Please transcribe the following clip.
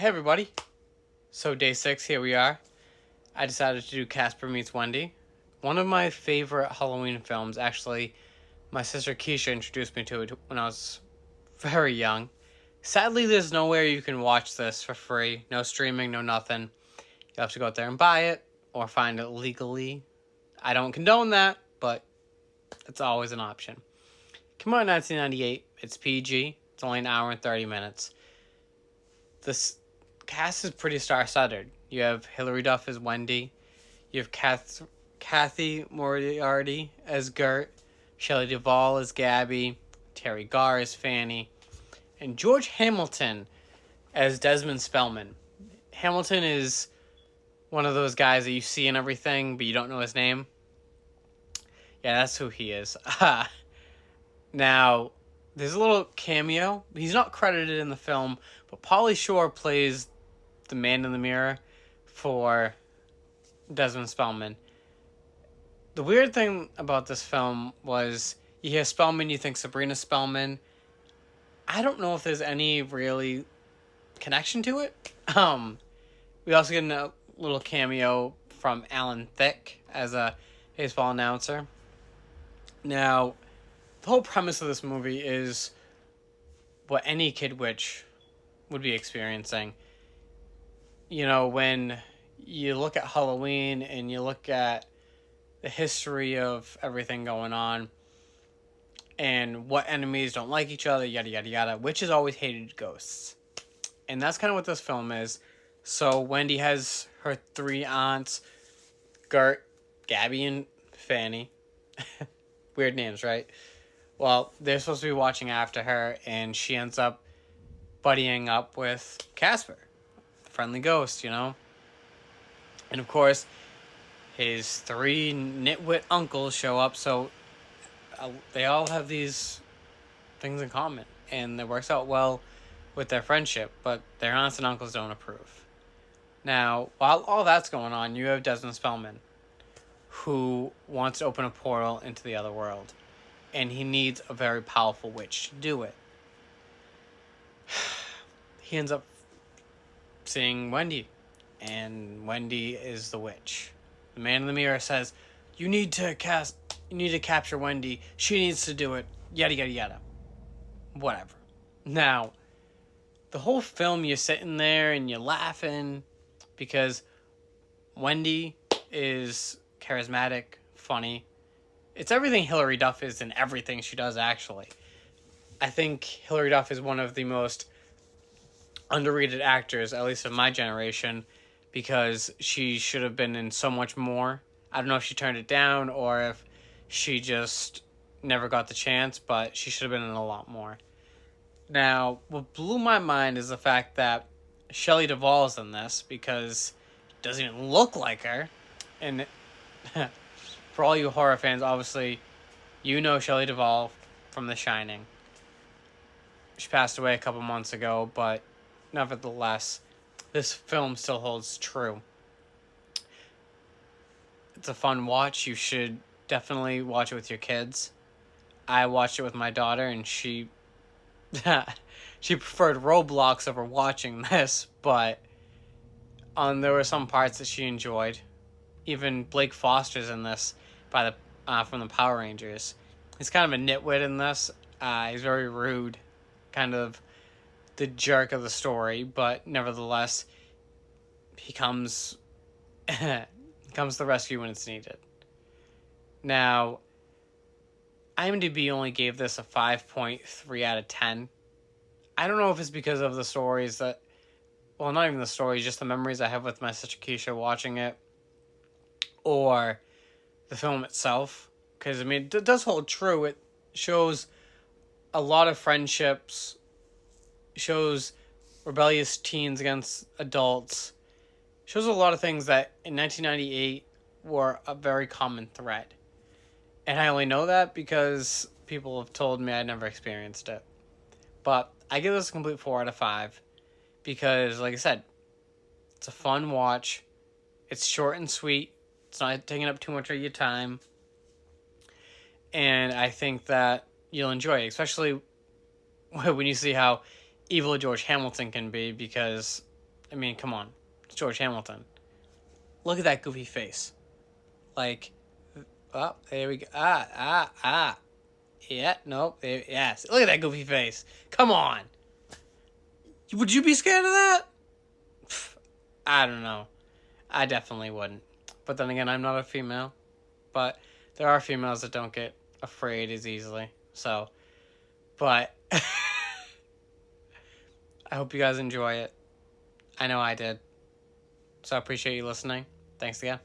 Hey everybody. So day 6, here we are. I decided to do Casper Meets Wendy. One of my favorite Halloween films. Actually, my sister Keisha introduced me to it when I was very young. Sadly, there's nowhere you can watch this for free. No streaming, no nothing. You have to go out there and buy it or find it legally. I don't condone that, but it's always an option. Came out in 1998. It's PG. It's only an hour and 30 minutes. This cast is pretty star-studded. You have Hilary Duff as Wendy. You have Kathy Moriarty as Gert. Shelley Duvall as Gabby. Terry Garr as Fanny. And George Hamilton as Desmond Spellman. Hamilton is one of those guys that you see in everything, but you don't know his name. Yeah, that's who he is. Now, there's a little cameo. He's not credited in the film, but Pauly Shore plays the man in the mirror for Desmond Spellman. The weird thing about this film was you hear Spellman, you think Sabrina Spellman. I don't know if there's any really connection to it. We also get a little cameo from Alan Thicke as a baseball announcer. Now, the whole premise of this movie is what any kid witch would be experiencing. You know, when you look at Halloween and you look at the history of everything going on and what enemies don't like each other, yada, yada, yada, witches always hated ghosts. And that's kind of what this film is. So Wendy has her 3 aunts, Gert, Gabby, and Fanny. Weird names, right? Well, they're supposed to be watching after her, and she ends up buddying up with Casper, the friendly ghost, you know? And of course, his 3 nitwit uncles show up, so they all have these things in common, and it works out well with their friendship, but their aunts and uncles don't approve. Now, while all that's going on, you have Desmond Spellman, who wants to open a portal into the other world. And he needs a very powerful witch to do it. He ends up seeing Wendy, and Wendy is the witch. The man in the mirror says, you need to capture Wendy. She needs to do it. Yada, yada, yada. Whatever. Now, the whole film, you're sitting there and you're laughing because Wendy is charismatic, funny. It's everything Hilary Duff is in everything she does, actually. I think Hilary Duff is one of the most underrated actors, at least of my generation, because she should have been in so much more. I don't know if she turned it down or if she just never got the chance, but she should have been in a lot more. Now, what blew my mind is the fact that Shelley Duvall is in this, because it doesn't even look like her. And for all you horror fans, obviously, you know Shelley Duvall from The Shining. She passed away a couple months ago, but nevertheless, this film still holds true. It's a fun watch. You should definitely watch it with your kids. I watched it with my daughter, and she she preferred Roblox over watching this, but there were some parts that she enjoyed. Even Blake Foster's in this from the Power Rangers. He's kind of a nitwit in this. He's very rude, kind of the jerk of the story, but nevertheless, he comes to the rescue when it's needed. Now, IMDb only gave this a 5.3 out of 10. I don't know if it's because of the stories that, well, not even the stories, just the memories I have with my sister Keisha watching it, or the film itself, because I mean it does hold true. It shows a lot of friendships, shows rebellious teens against adults, shows a lot of things that in 1998 were a very common thread. And I only know that because people have told me I never experienced it. But I give this a complete 4 out of 5 because, like I said, it's a fun watch. It's short and sweet. It's not taking up too much of your time. And I think that you'll enjoy it, especially when you see how evil George Hamilton can be, because I mean, come on. It's George Hamilton. Look at that goofy face. Like, oh, there we go. Yeah, nope. Yes. Look at that goofy face. Come on. Would you be scared of that? I don't know. I definitely wouldn't. But then again, I'm not a female. But there are females that don't get afraid as easily. So, but I hope you guys enjoy it. I know I did. So I appreciate you listening. Thanks again.